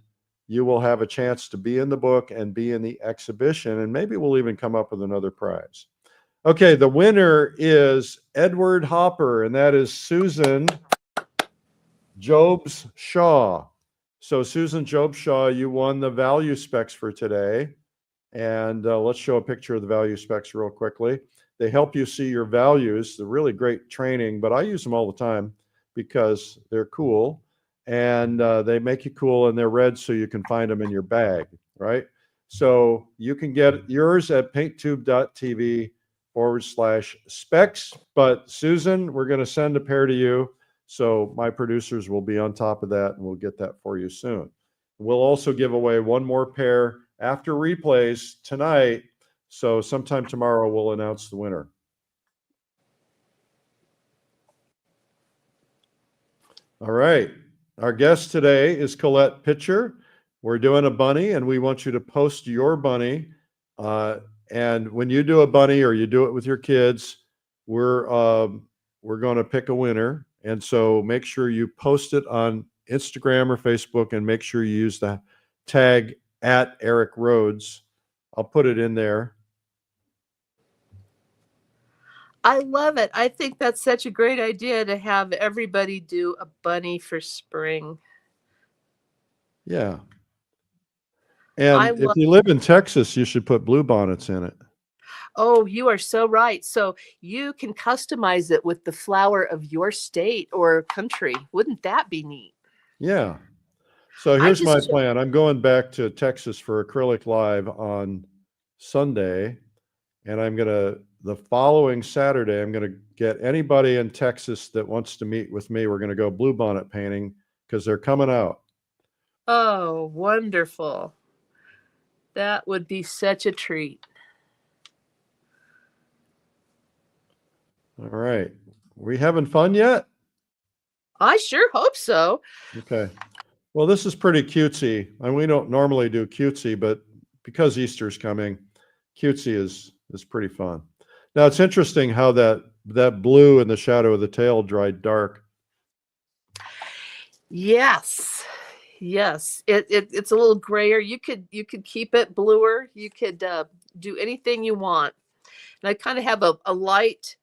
you will have a chance to be in the book and be in the exhibition, and maybe we'll even come up with another prize. Okay, the winner is 𝗣𝗶𝗁𝘁, and that is Susan 𝗘𝗀𝘁𝗲𝗿. So Susan 𝗘𝗀𝘁𝗲, you won the value specs for today. And let's show a picture of the value specs real quickly. They help you see your values. They're really great training, but I use them all the time because they're cool, and they make you cool, and they're red so you can find them in your bag, right? So you can get yours at painttube.tv/specs. But Susan, we're going to send a pair to you. So my producers will be on top of that, and we'll get that for you soon. We'll also give away one more pair after replays tonight. So sometime tomorrow we'll announce the winner. All right. Our guest today is Colette B. We're doing a bunny, and we want you to post your bunny. And when you do a bunny or you do it with your kids, we're going to pick a winner. And so make sure you post it on Instagram or Facebook, and make sure you use the tag @EricRhodes. I'll put it in there. I love it. I think that's such a great idea to have everybody do a bunny for spring. Yeah. I And if love, you live in Texas, you should put bluebonnets in it. oh, you are so right. So you can customize it with the flower of your state or country. Wouldn't that be neat? Yeah. So I here's my just, plan. I'm going back to Texas for Acrylic Live on Sunday, and the following Saturday, I'm going to get anybody in Texas that wants to meet with me. We're going to go bluebonnet painting because they're coming out. oh, wonderful. That would be such a treat. All right. We having fun yet? I sure hope so. Okay. Well, this is pretty cutesy. And we don't normally do cutesy, but because Easter's coming, cutesy is pretty fun. Now it's interesting how that blue in the shadow of the tail dried dark. Yes. Yes. It's a little grayer. You could keep it bluer. You could do anything you want. And I kind of have a light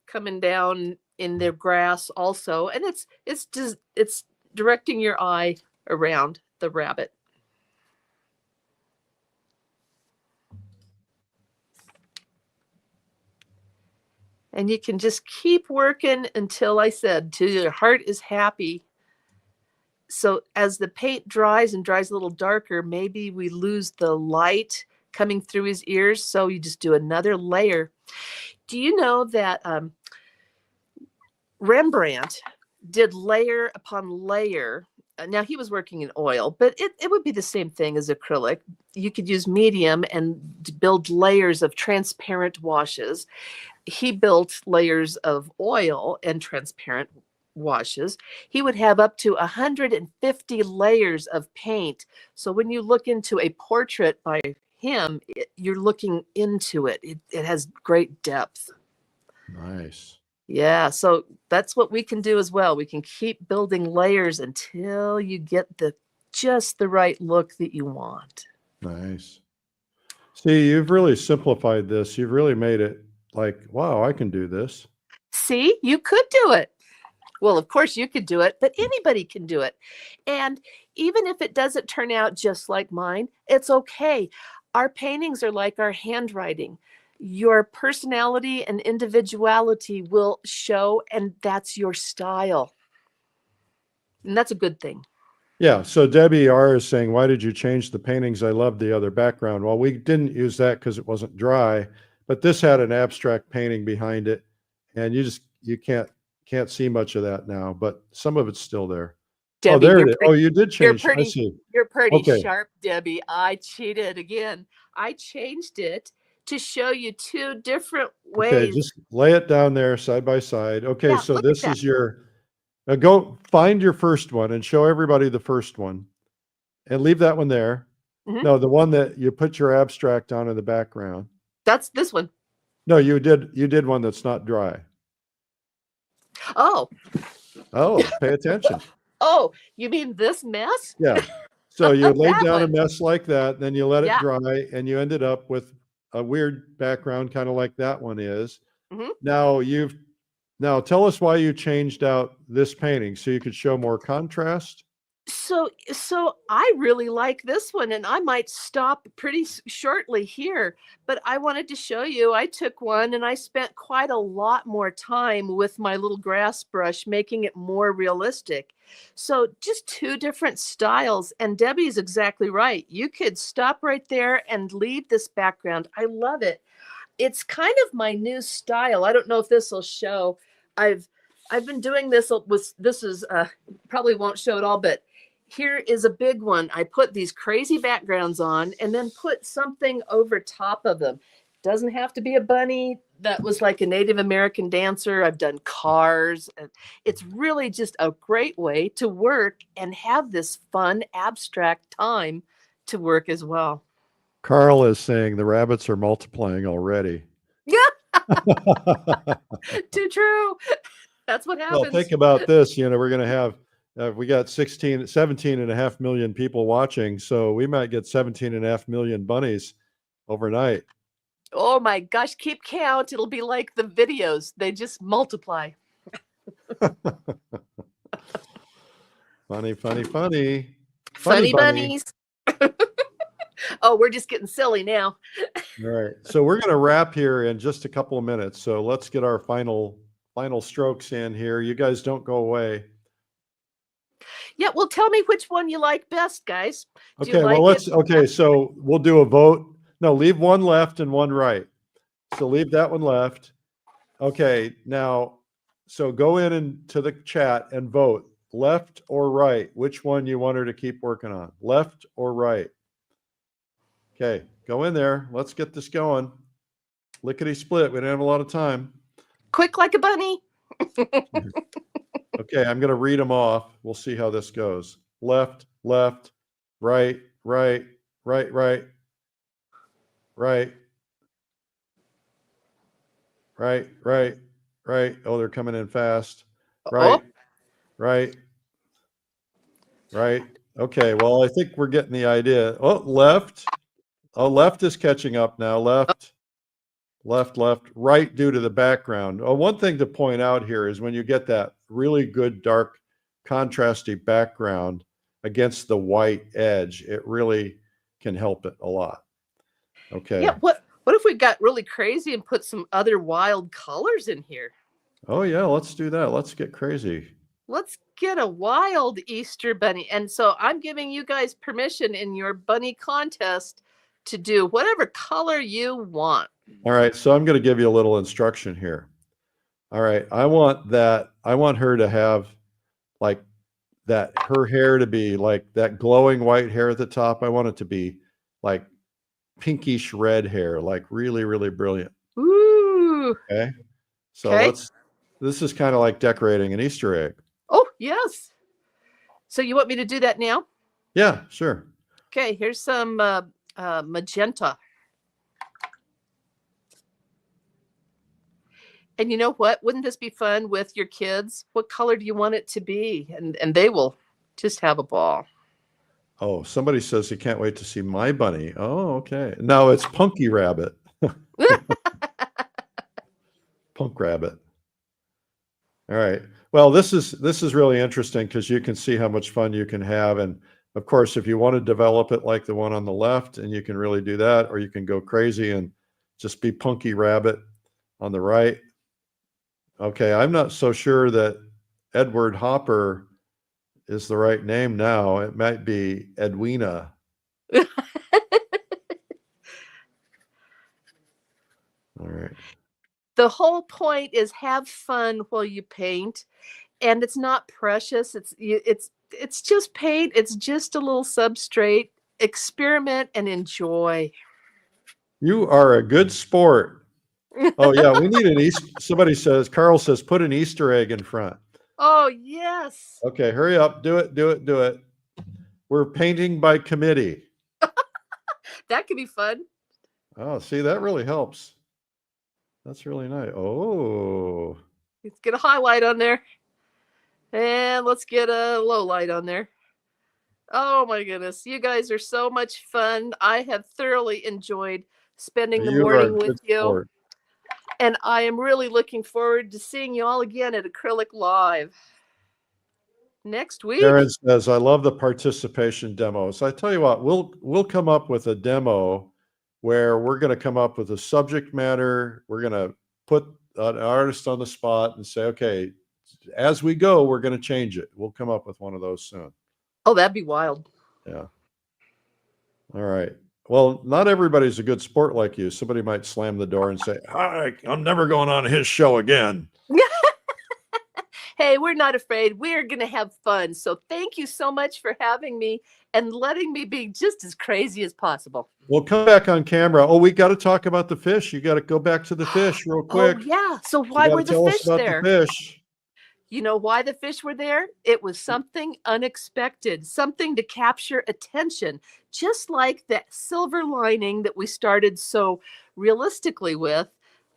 coming down in the grass also. And it's directing your eye around the rabbit. And you can just keep working until I said, till your heart is happy. So as the paint dries and dries a little darker, maybe we lose the light coming through his ears. So you just do another layer. Do you know that Rembrandt did layer upon layer? Now he was working in oil, but it would be the same thing as acrylic. You could use medium and build layers of transparent washes. He built layers of oil and transparent washes. He would have up to 150 layers of paint. So when you look into a portrait by him, you're looking into it. It has great depth. Nice. Yeah, so that's what we can do as well. We can keep building layers until you get just the right look that you want. Nice. See, you've really simplified this. You've really made it like, wow, I can do this. See, you could do it. Well, of course you could do it, but anybody can do it. And even if it doesn't turn out just like mine, it's okay. Our paintings are like our handwriting. Your personality and individuality will show, and that's your style. And that's a good thing. Yeah. So Debbie R is saying, why did you change the paintings? I love the other background. Well, we didn't use that because it wasn't dry, but this had an abstract painting behind it. And you can't see much of that now, but some of it's still there. Debbie, oh, there it is. Oh, you did you're change. I see. You're pretty Okay. sharp, Debbie. I cheated again. I changed it to show you two different ways. Okay, just lay it down there side by side. Okay, Yeah, so look at this that. is your, go find your first one and show everybody the first one and leave that one there. Mhm. No, the one that you put your abstract on in the background. That's this one. No, you did one that's not dry. Oh, Oh, pay attention. oh, you mean this mess? Yeah. So you laid That down a one. mess like that, then you let it Yeah. dry, and you ended up with a weird background, kind of like that one is. Mhm. Now tell us why you changed out this painting so you could show more contrast. So I really like this one, and I might stop pretty shortly here, but I wanted to show you. I took one and I spent quite a lot more time with my little grass brush, making it more realistic. So just two different styles, and Debbie's exactly right. You could stop right there and leave this background. I love it. It's kind of my new style. I don't know if this will show. I've been doing this with, this is probably won't show at all, but here is a big one. I put these crazy backgrounds on and then put something over top of them. Doesn't have to be a bunny that was like a Native American dancer. I've done cars. And it's really just a great way to work and have this fun abstract time to work as well. Carl is saying the rabbits are multiplying already. Yeah, too true. That's what happens. Well, think about this, we're going to have, we got 17.5 million people watching. So we might get 17.5 million bunnies overnight. Oh my gosh, keep count. It'll be like the videos. They just multiply. Funny, funny, funny. Funny bunnies. Oh, we're just getting silly now. All right. So we're going to wrap here in just a couple of minutes. So let's get our final strokes in here. You guys don't go away. Yeah, well, tell me which one you like best, guys. Do you Okay, well, like it? okay, so we'll do a vote. No, leave one left and one right. So leave that one left. Okay, now, so go into the chat and vote left or right, which one you want her to keep working on, left or right. Okay, go in there. Let's get this going. Lickety split. We don't have a lot of time. Quick like a bunny. Okay, I'm going to read them off. We'll see how this goes. Left, left, right, right, right, right, right, right, right, right. Oh, they're coming in fast. Right, Oh, right, right. Okay, well, I think we're getting the idea. Oh, left. Oh, left is catching up now. Left, left, left, right due to the background. Oh, one thing to point out here is when you get that really good dark contrasty background against the white edge, it really can help it a lot. Okay. yeah. What if we got really crazy and put some other wild colors in here? Oh yeah, let's do that. Let's get crazy. Let's get a wild Easter bunny. And so I'm giving you guys permission in your bunny contest to do whatever color you want. All right, so I'm going to give you a little instruction here. All right, I want her to have like that, her hair to be like that glowing white hair at the top. I want it to be like pinkish red hair, like really, really brilliant. Ooh. Okay. So Okay. this is kind of like decorating an Easter egg. Oh, yes. So you want me to do that now? Yeah, sure. Okay, here's some magenta. And you know what? Wouldn't this be fun with your kids? What color do you want it to be? And they will just have a ball. Oh, somebody says he can't wait to see my bunny. Oh, okay. No, it's Punky Rabbit. Punk Rabbit. All right. Well, this is really interesting because you can see how much fun you can have. And of course, if you want to develop it like the one on the left, and you can really do that, or you can go crazy and just be Punky Rabbit on the right. Okay, I'm not so sure that 𝗣𝗶𝗁𝘁 is the right name now. It might be Edwina. All right. The whole point is have fun while you paint, and it's not precious. It's just paint. It's just a little substrate. Experiment and enjoy. You are a good sport. Oh yeah, we need an Easter. Somebody says, Carl says, put an Easter egg in front. Oh yes. Okay, hurry up, do it, do it, do it. We're painting by committee. That could be fun. Oh, see, that really helps. That's really nice. Oh, Let's get a highlight on there. And let's get a low light on there. Oh my goodness. You guys are so much fun. I have thoroughly enjoyed spending the you are a morning good with you. sport. And I am really looking forward to seeing you all again at Acrylic Live next week. Aaron says, I love the participation demos. I tell you what, we'll come up with a demo where we're going to come up with a subject matter. We're going to put an artist on the spot and say, okay, as we go, we're going to change it. We'll come up with one of those soon. Oh, that'd be wild. Yeah. All right. Well, not everybody's a good sport like you. Somebody might slam the door and say, I'm never going on his show again. Hey, we're not afraid. We're going to have fun. So thank you so much for having me and letting me be just as crazy as possible. We'll come back on camera. Oh, we got to talk about the fish. You got to go back to the fish real quick. Oh, yeah. So why were the fish there? The fish. You know why the fish were there? It was something unexpected, something to capture attention, just like that silver lining that we started so realistically with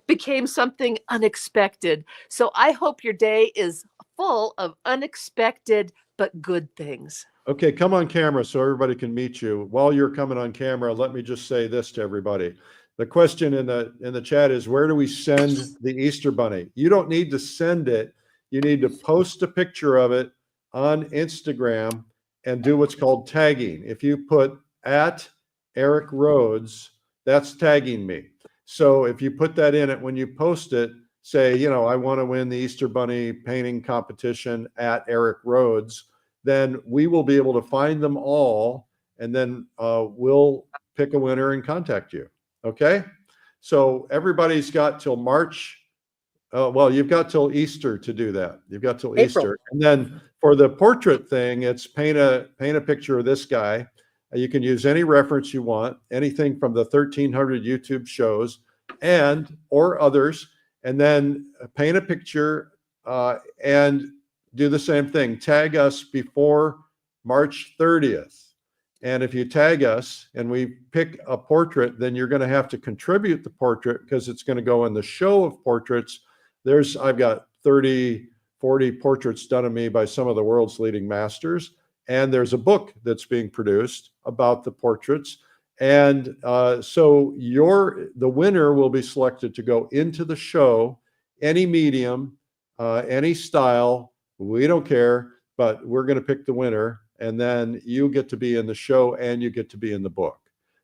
became something unexpected. So I hope your day is full of unexpected but good things. Okay, come on camera so everybody can meet you. While you're coming on camera, let me just say this to everybody. The question in the chat is, where do we send the Easter bunny? You don't need to send it. You need to post a picture of it on Instagram and do what's called tagging. If you put at Eric Rhodes, that's tagging me. So if you put that in it, when you post it, say, you know, I want to win the Easter Bunny painting competition at Eric Rhodes, then we will be able to find them all, and then we'll pick a winner and contact you. Okay? So everybody's got till March. Well, you've got till Easter to do that. You've got till April. Easter. And then for the portrait thing, it's paint a picture of this guy. You can use any reference you want, anything from the 1300 YouTube shows or others, and then paint a picture and do the same thing. Tag us before March 30th. And if you tag us and we pick a portrait, then you're going to have to contribute the portrait because it's going to go in the show of portraits. I've got 30, 40 portraits done of me by some of the world's leading masters. And there's a book that's being produced about the portraits. And so the winner will be selected to go into the show, any medium, any style, we don't care, but we're going to pick the winner. And then you get to be in the show and you get to be in the book.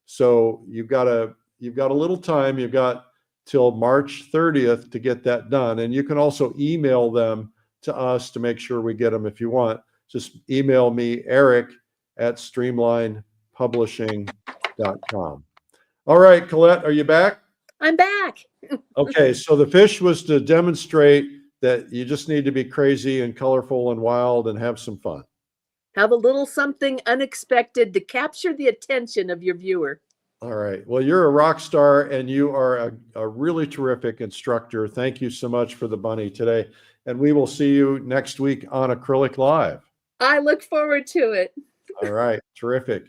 So you've got a little time. You've got till March 30th to get that done. And you can also email them to us to make sure we get them if you want. Just email me, eric@streamlinepublishing.com. All right, Colette, are you back? I'm back. Okay, so the fish was to demonstrate that you just need to be crazy and colorful and wild and have some fun. Have a little something unexpected to capture the attention of your viewer. All right. Well, you're a rock star and you are a really terrific instructor. Thank you so much for the bunny today. And we will see you next week on Acrylic Live. I look forward to it. All right. Terrific.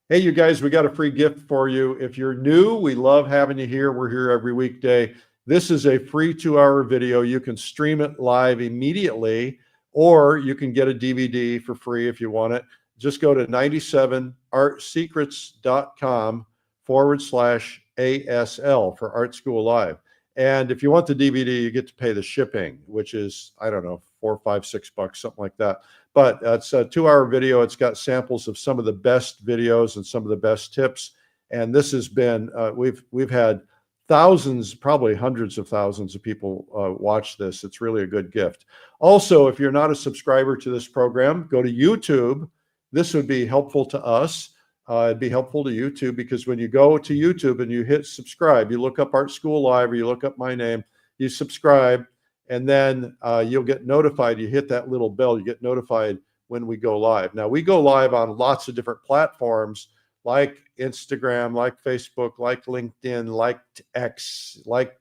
Hey, you guys, we got a free gift for you. If you're new, we love having you here. We're here every weekday. This is a free 2-hour video. You can stream it live immediately, or you can get a DVD for free if you want it. Just go to 97artsecrets.com/ASL for Art School Live. And if you want the DVD, you get to pay the shipping, which is, I don't know, $4, $5, $6, something like that. But it's a 2-hour video. It's got samples of some of the best videos and some of the best tips. And this has been, we've had thousands, probably hundreds of thousands of people watch this. It's really a good gift. Also, if you're not a subscriber to this program, go to YouTube. This would be helpful to us. It'd be helpful to you too, because when you go to YouTube and you hit subscribe, you look up Art School Live or you look up my name, you subscribe, and then you'll get notified. You hit that little bell, you get notified when we go live. Now, we go live on lots of different platforms like Instagram, like Facebook, like LinkedIn, like X, like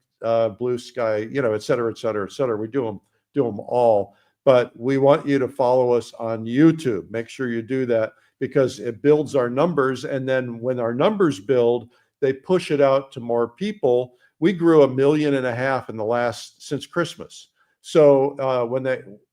Blue Sky, you know, et cetera, et cetera, et cetera. We do them all. But we want you to follow us on YouTube. Make sure you do that because it builds our numbers. And then when our numbers build, they push it out to more people. We grew 1.5 million since Christmas. So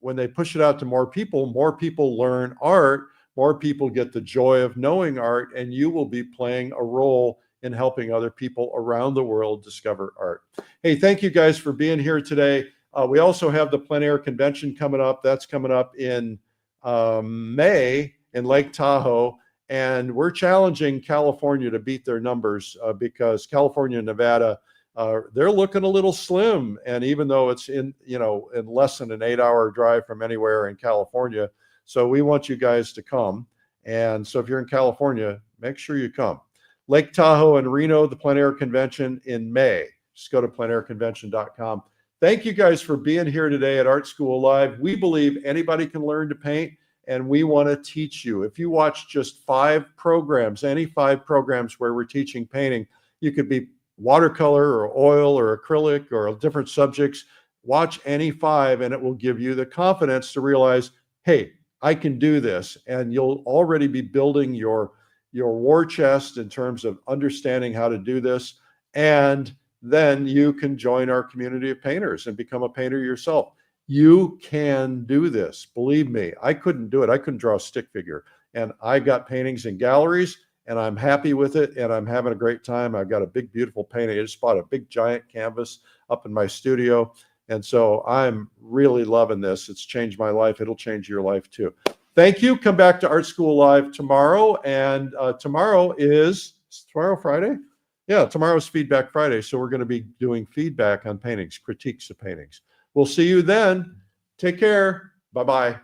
when they push it out to more people learn art, more people get the joy of knowing art, and you will be playing a role in helping other people around the world discover art. Hey, thank you guys for being here today. We also have the plein air convention coming up. That's coming up in May in Lake Tahoe. And we're challenging California to beat their numbers because California and Nevada, they're looking a little slim. And even though it's in less than an 8-hour drive from anywhere in California, so we want you guys to come. And so if you're in California, make sure you come. Lake Tahoe and Reno, the plein air convention in May. Just go to pleinairconvention.com. Thank you guys for being here today at Art School Live. We believe anybody can learn to paint, and we want to teach you. If you watch just 5 programs, any 5 programs where we're teaching painting, you could be watercolor or oil or acrylic or different subjects. Watch any 5 and it will give you the confidence to realize, hey, I can do this. And you'll already be building your war chest in terms of understanding how to do this. And then you can join our community of painters and become a painter yourself. You can do this. Believe me, I couldn't do it. I couldn't draw a stick figure. And I got paintings in galleries and I'm happy with it. And I'm having a great time. I've got a big, beautiful painting. I just bought a big giant canvas up in my studio. And so I'm really loving this. It's changed my life. It'll change your life too. Thank you. Come back to Art School Live tomorrow. And tomorrow is tomorrow, Friday? Yeah, tomorrow's Feedback Friday. So we're going to be doing feedback on paintings, critiques of paintings. We'll see you then. Take care. Bye-bye.